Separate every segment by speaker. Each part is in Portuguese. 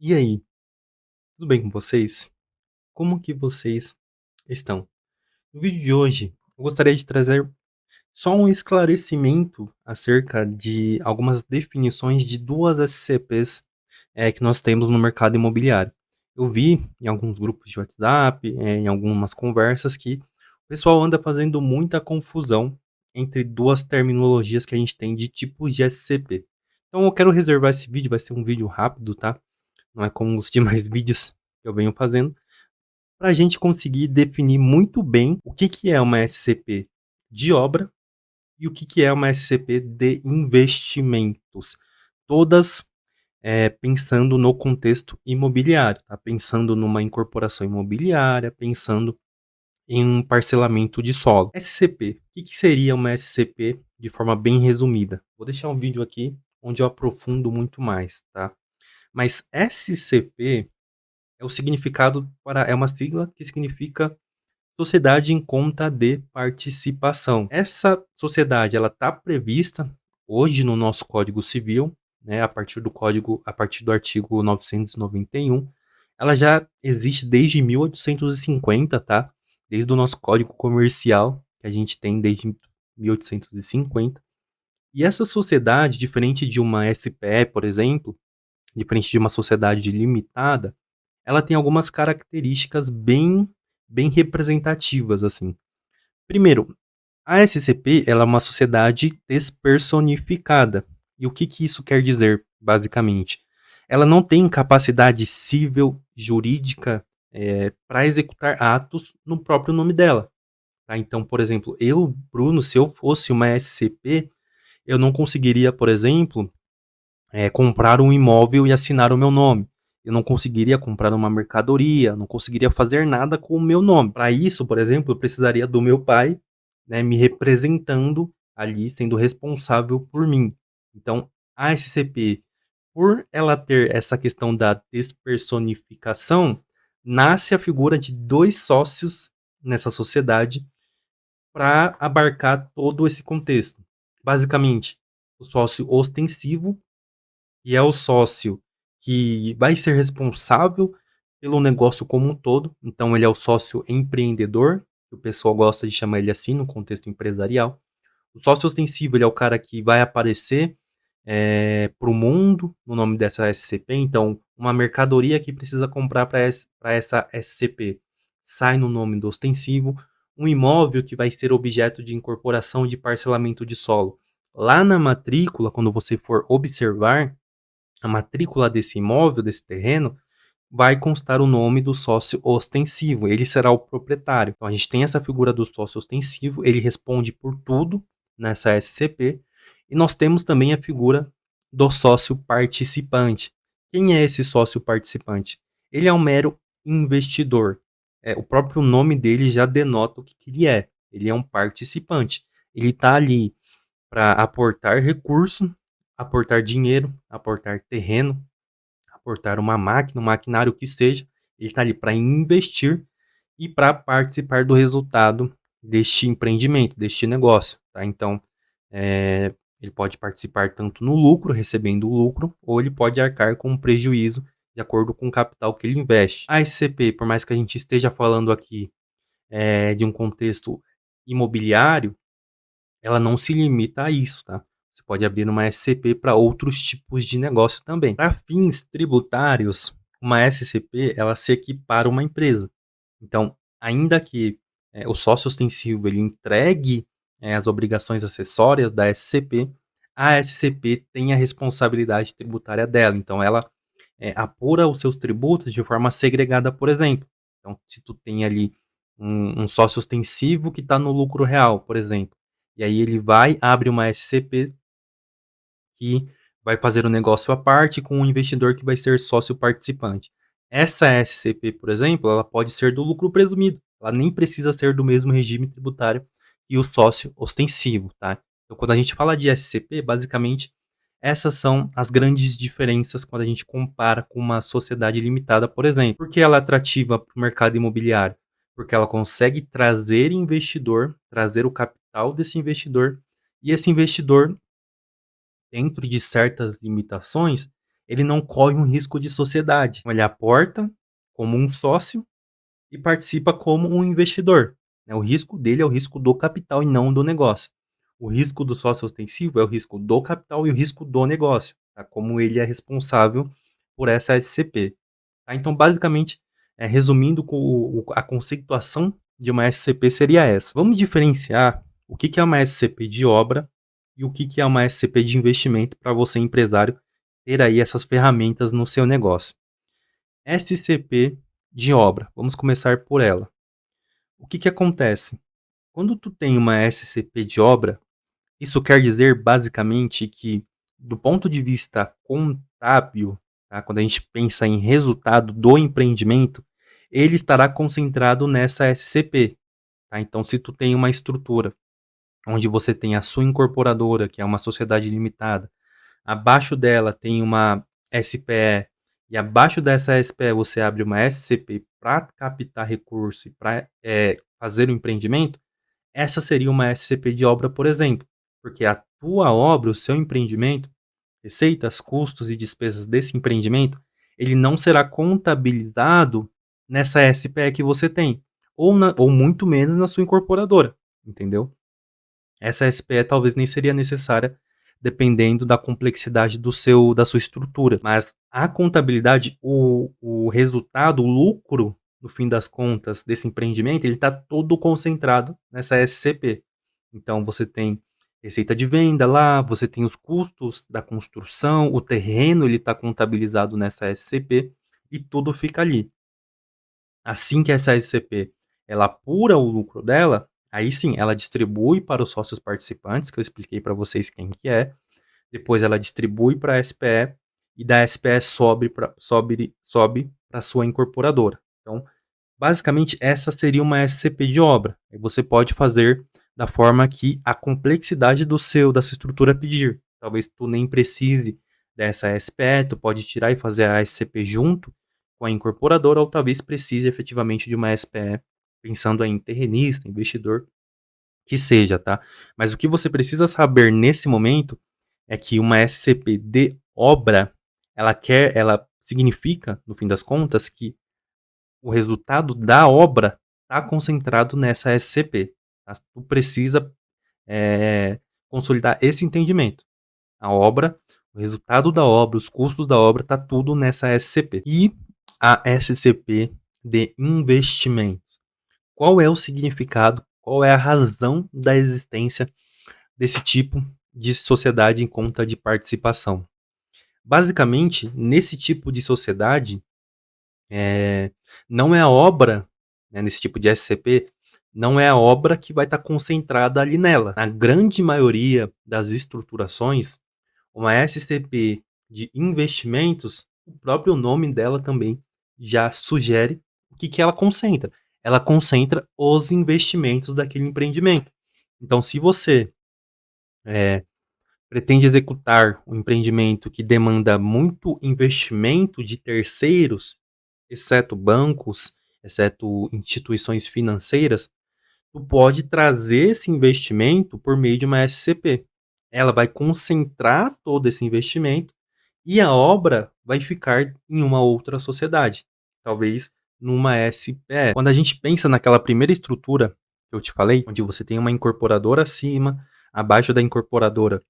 Speaker 1: E aí, tudo bem com vocês? Como que vocês estão? No vídeo de hoje, eu gostaria de trazer só um esclarecimento acerca de algumas definições de duas SCPs que nós temos no mercado imobiliário. Eu vi em alguns grupos de WhatsApp, em algumas conversas, que o pessoal anda fazendo muita confusão entre duas terminologias que a gente tem de tipos de SCP. Então eu quero reservar esse vídeo, vai ser um vídeo rápido, tá? Não é como os demais vídeos que eu venho fazendo, para a gente conseguir definir muito bem o que, que é uma SCP de obra e o que, que é uma SCP de investimentos. Todas pensando no contexto imobiliário, tá? Pensando numa incorporação imobiliária, pensando em um parcelamento de solo. SCP. O que, que seria uma SCP de forma bem resumida? Vou deixar um vídeo aqui onde eu aprofundo muito mais, tá? Mas SCP é o significado para é uma sigla que significa Sociedade em Conta de Participação. Essa sociedade ela está prevista hoje no nosso Código Civil, né, a partir do artigo 991. Ela já existe desde 1850, tá? Desde o nosso Código Comercial, que a gente tem desde 1850. E essa sociedade, diferente de uma SPE, por exemplo, diferente de uma sociedade limitada, ela tem algumas características bem representativas, assim. Primeiro, a SCP ela é uma sociedade despersonificada. E o que, que isso quer dizer, basicamente? Ela não tem capacidade civil, jurídica, para executar atos no próprio nome dela. Tá? Então, por exemplo, eu, Bruno, se eu fosse uma SCP, eu não conseguiria, por exemplo, comprar um imóvel e assinar o meu nome. Eu não conseguiria comprar uma mercadoria, não conseguiria fazer nada com o meu nome. Para isso, por exemplo, eu precisaria do meu pai, né, me representando ali, sendo responsável por mim. Então, a SCP, por ela ter essa questão da despersonificação, nasce a figura de dois sócios nessa sociedade para abarcar todo esse contexto. Basicamente, o sócio ostensivo, e é o sócio que vai ser responsável pelo negócio como um todo. Então, ele é o sócio empreendedor, que o pessoal gosta de chamar ele assim no contexto empresarial. O sócio ostensivo ele é o cara que vai aparecer para o mundo no nome dessa SCP. Então, uma mercadoria que precisa comprar para essa SCP sai no nome do ostensivo. Um imóvel que vai ser objeto de incorporação de parcelamento de solo. Lá na matrícula, quando você for observar, a matrícula desse imóvel, desse terreno, vai constar o nome do sócio ostensivo, ele será o proprietário. Então a gente tem essa figura do sócio ostensivo, ele responde por tudo nessa SCP, e nós temos também a figura do sócio participante. Quem é esse sócio participante? Ele é um mero investidor. O próprio nome dele já denota o que ele é. Ele é um participante. Ele está ali para aportar recurso, aportar dinheiro, aportar terreno, aportar uma máquina, um maquinário, o que seja. Ele está ali para investir e para participar do resultado deste empreendimento, deste negócio. Tá? Então, ele pode participar tanto no lucro, recebendo o lucro, ou ele pode arcar com um prejuízo de acordo com o capital que ele investe. A SCP, por mais que a gente esteja falando aqui de um contexto imobiliário, ela não se limita a isso, tá? Você pode abrir uma SCP para outros tipos de negócio também. Para fins tributários, uma SCP ela se equipara a uma empresa. Então, ainda que o sócio ostensivo ele entregue as obrigações acessórias da SCP, a SCP tem a responsabilidade tributária dela. Então, ela apura os seus tributos de forma segregada, por exemplo. Então, se tu tem ali um sócio ostensivo que está no lucro real, por exemplo, e aí ele vai, abre uma SCP que vai fazer o negócio à parte com um investidor que vai ser sócio participante. Essa SCP, por exemplo, ela pode ser do lucro presumido. Ela nem precisa ser do mesmo regime tributário que o sócio ostensivo, tá? Então, quando a gente fala de SCP, basicamente, essas são as grandes diferenças quando a gente compara com uma sociedade limitada, por exemplo. Por que ela é atrativa para o mercado imobiliário? Porque ela consegue trazer investidor, trazer o capital desse investidor, e esse investidor, dentro de certas limitações, ele não corre um risco de sociedade. Ele aporta como um sócio e participa como um investidor, né? O risco dele é o risco do capital e não do negócio. O risco do sócio ostensivo é o risco do capital e o risco do negócio, tá? Como ele é responsável por essa SCP. Tá? Então, basicamente, resumindo, a conceituação de uma SCP seria essa. Vamos diferenciar o que é uma SCP de obra e o que é uma SCP de investimento para você, empresário, ter aí essas ferramentas no seu negócio. SCP de obra, vamos começar por ela. O que acontece? Quando tu tem uma SCP de obra, isso quer dizer basicamente que, do ponto de vista contábil, tá? Quando a gente pensa em resultado do empreendimento, ele estará concentrado nessa SCP. Tá? Então, se tu tem uma estrutura onde você tem a sua incorporadora, que é uma sociedade limitada, abaixo dela tem uma SPE, e abaixo dessa SPE você abre uma SCP para captar recurso e para fazer o empreendimento, essa seria uma SCP de obra, por exemplo, porque a tua obra, o seu empreendimento, receitas, custos e despesas desse empreendimento, ele não será contabilizado nessa SPE que você tem, ou muito menos na sua incorporadora, entendeu? Essa SPE talvez nem seria necessária, dependendo da complexidade da sua estrutura. Mas a contabilidade, o resultado, o lucro, no fim das contas, desse empreendimento, ele está todo concentrado nessa SCP. Então você tem receita de venda lá, você tem os custos da construção, o terreno ele está contabilizado nessa SCP e tudo fica ali. Assim que essa SCP ela apura o lucro dela, aí sim ela distribui para os sócios participantes, que eu expliquei para vocês quem que é. Depois ela distribui para a SPE e da SPE sobe para sua incorporadora. Então, basicamente, essa seria uma SCP de obra. E você pode fazer da forma que a complexidade da sua estrutura pedir. Talvez tu nem precise dessa SPE, tu pode tirar e fazer a SCP junto com a incorporadora, ou talvez precise efetivamente de uma SPE, pensando aí em terrenista, investidor, que seja, tá? Mas o que você precisa saber nesse momento é que uma SCP de obra, ela significa, no fim das contas, que o resultado da obra está concentrado nessa SCP. Tá? Tu precisa consolidar esse entendimento. A obra, o resultado da obra, os custos da obra, está tudo nessa SCP. E a SCP de investimentos. Qual é o significado, qual é a razão da existência desse tipo de sociedade em conta de participação? Basicamente, nesse tipo de sociedade, não é a obra, né, nesse tipo de SCP, não é a obra que vai estar concentrada ali nela. Na grande maioria das estruturações, uma SCP de investimentos, o próprio nome dela também já sugere o que ela concentra. Ela concentra os investimentos daquele empreendimento. Então, se você pretende executar um empreendimento que demanda muito investimento de terceiros, exceto bancos, exceto instituições financeiras, tu pode trazer esse investimento por meio de uma SCP. Ela vai concentrar todo esse investimento e a obra vai ficar em uma outra sociedade, talvez numa SPE. Quando a gente pensa naquela primeira estrutura que eu te falei, onde você tem uma incorporadora acima, abaixo da incorporadora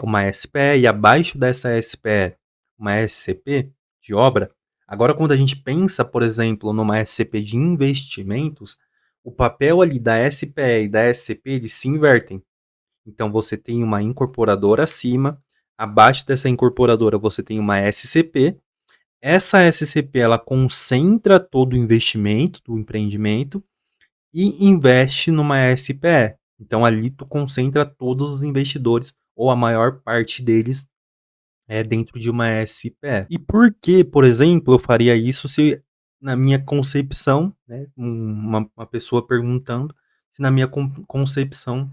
Speaker 1: uma SPE e abaixo dessa SPE uma SCP de obra. Agora, quando a gente pensa, por exemplo, numa SCP de investimentos, o papel ali da SPE e da SCP eles se invertem. Então, você tem uma incorporadora acima, abaixo dessa incorporadora você tem uma SCP. Essa SCP ela concentra todo o investimento do empreendimento e investe numa SPE. Então, ali tu concentra todos os investidores ou a maior parte deles dentro de uma SPE. E por que, por exemplo, eu faria isso se na minha concepção, né, uma pessoa perguntando se na minha concepção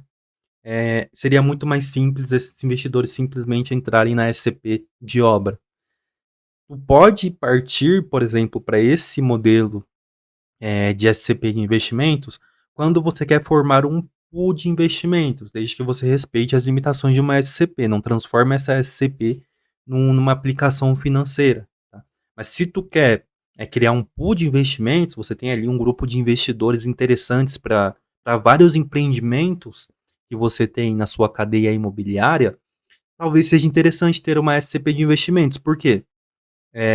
Speaker 1: seria muito mais simples esses investidores simplesmente entrarem na SCP de obra. Tu pode partir, por exemplo, para esse modelo de SCP de investimentos quando você quer formar um pool de investimentos, desde que você respeite as limitações de uma SCP, não transforme essa SCP numa aplicação financeira, tá. Mas se tu quer, criar um pool de investimentos, você tem ali um grupo de investidores interessantes para vários empreendimentos que você tem na sua cadeia imobiliária, talvez seja interessante ter uma SCP de investimentos. Por quê?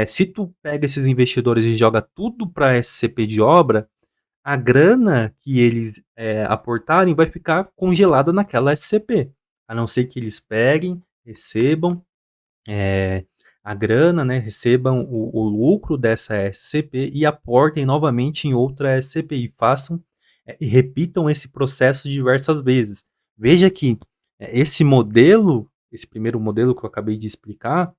Speaker 1: Se tu pega esses investidores e joga tudo para SCP de obra, a grana que eles, aportarem vai ficar congelada naquela SCP, a não ser que eles peguem, recebam, eh, a grana, né, recebam o lucro dessa SCP e aportem novamente em outra SCP e façam, e repitam esse processo diversas vezes. Veja que, esse primeiro modelo que eu acabei de explicar,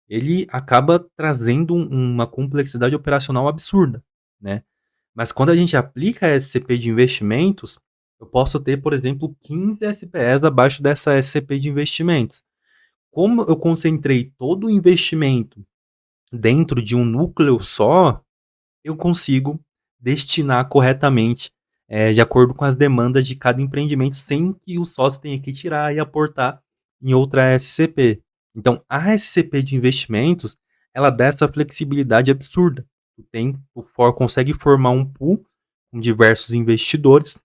Speaker 1: ele acaba trazendo uma complexidade operacional absurda, né. Mas quando a gente aplica a SCP de investimentos, eu posso ter, por exemplo, 15 SPEs abaixo dessa SCP de investimentos. Como eu concentrei todo o investimento dentro de um núcleo só, eu consigo destinar corretamente, de acordo com as demandas de cada empreendimento, sem que o sócio tenha que tirar e aportar em outra SCP. Então, a SCP de investimentos, ela dá essa flexibilidade absurda. Tu consegue formar um pool com diversos investidores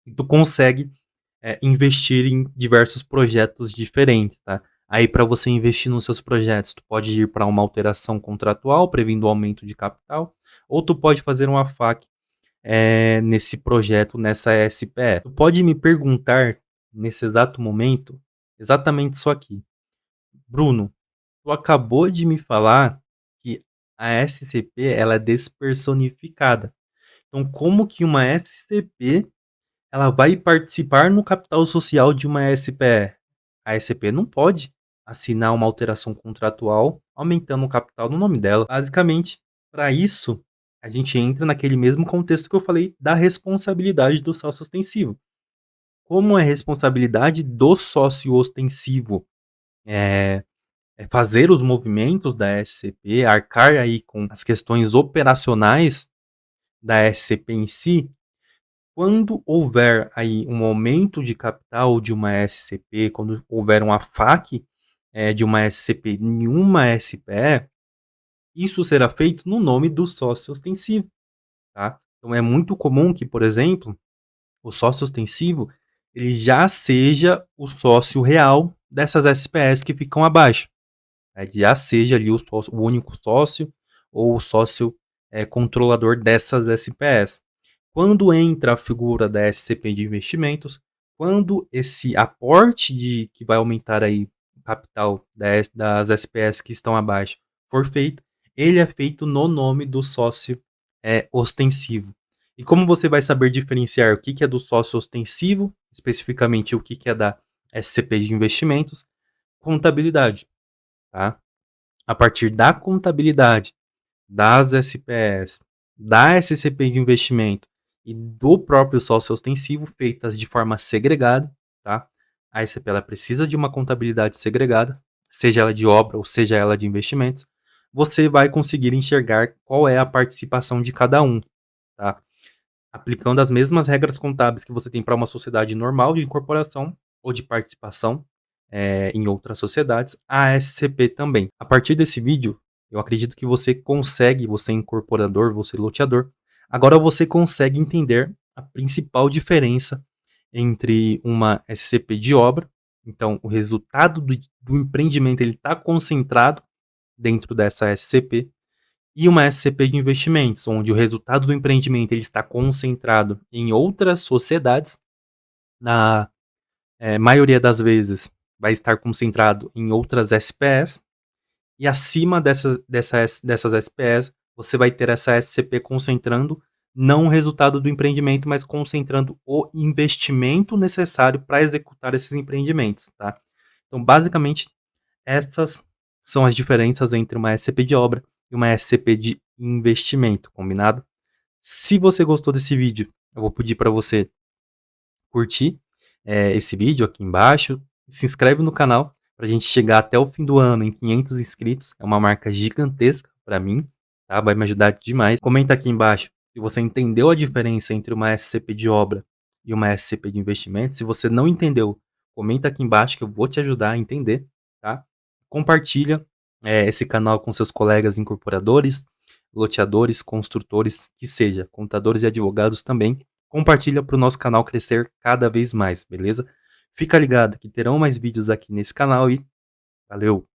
Speaker 1: e tu consegue, investir em diversos projetos diferentes, tá. Aí para você investir nos seus projetos, tu pode ir para uma alteração contratual, prevendo o aumento de capital, ou tu pode fazer uma FAQ, nesse projeto, nessa SPE. Tu pode me perguntar, nesse exato momento, exatamente isso aqui: "Bruno, tu acabou de me falar que a SCP ela é despersonificada. Então como que uma SCP ela vai participar no capital social de uma SPE. A SCP não pode assinar uma alteração contratual aumentando o capital no nome dela. Basicamente, para isso, a gente entra naquele mesmo contexto que eu falei da responsabilidade do sócio ostensivo. Como é responsabilidade do sócio ostensivo é, fazer os movimentos da SCP, arcar aí com as questões operacionais da SCP em si, quando houver aí um aumento de capital de uma SCP, quando houver uma FAQ, de uma SCP em uma SPE, isso será feito no nome do sócio ostensivo, tá. Então é muito comum que, por exemplo, o sócio ostensivo, ele já seja o sócio real dessas SPEs que ficam abaixo, já seja ali o único sócio ou o sócio, controlador dessas SPEs. Quando entra a figura da SCP de investimentos, quando esse aporte que vai aumentar aí o capital das SPEs que estão abaixo for feito, ele é feito no nome do sócio, ostensivo. E como você vai saber diferenciar o que é do sócio ostensivo, especificamente o que é da SCP de investimentos? Contabilidade, tá? A partir da contabilidade das SPEs, da SCP de investimento e do próprio sócio ostensivo, feitas de forma segregada, tá? A SCP ela precisa de uma contabilidade segregada, seja ela de obra ou seja ela de investimentos. Você vai conseguir enxergar qual é a participação de cada um, tá? Aplicando as mesmas regras contábeis que você tem para uma sociedade normal de incorporação ou de participação, em outras sociedades, a SCP também. A partir desse vídeo, eu acredito que você consegue, você incorporador, você loteador, agora você consegue entender a principal diferença entre uma SCP de obra, então o resultado do empreendimento ele está concentrado dentro dessa SCP, e uma SCP de investimentos, onde o resultado do empreendimento ele está concentrado em outras sociedades, na maioria das vezes vai estar concentrado em outras SPEs, e acima dessas SPEs você vai ter essa SCP concentrando não o resultado do empreendimento, mas concentrando o investimento necessário para executar esses empreendimentos, tá? Então, basicamente, essas são as diferenças entre uma SCP de obra e uma SCP de investimento, combinado? Se você gostou desse vídeo, eu vou pedir para você curtir, esse vídeo aqui embaixo, se inscreve no canal para a gente chegar até o fim do ano em 500 inscritos, é uma marca gigantesca para mim, tá? Vai me ajudar demais. Comenta aqui embaixo se você entendeu a diferença entre uma SCP de obra e uma SCP de investimento. Se você não entendeu, comenta aqui embaixo que eu vou te ajudar a entender, tá? compartilha esse canal com seus colegas incorporadores, loteadores, construtores, que seja, contadores e advogados também. Compartilha para o nosso canal crescer cada vez mais, beleza? Fica ligado que terão mais vídeos aqui nesse canal e valeu!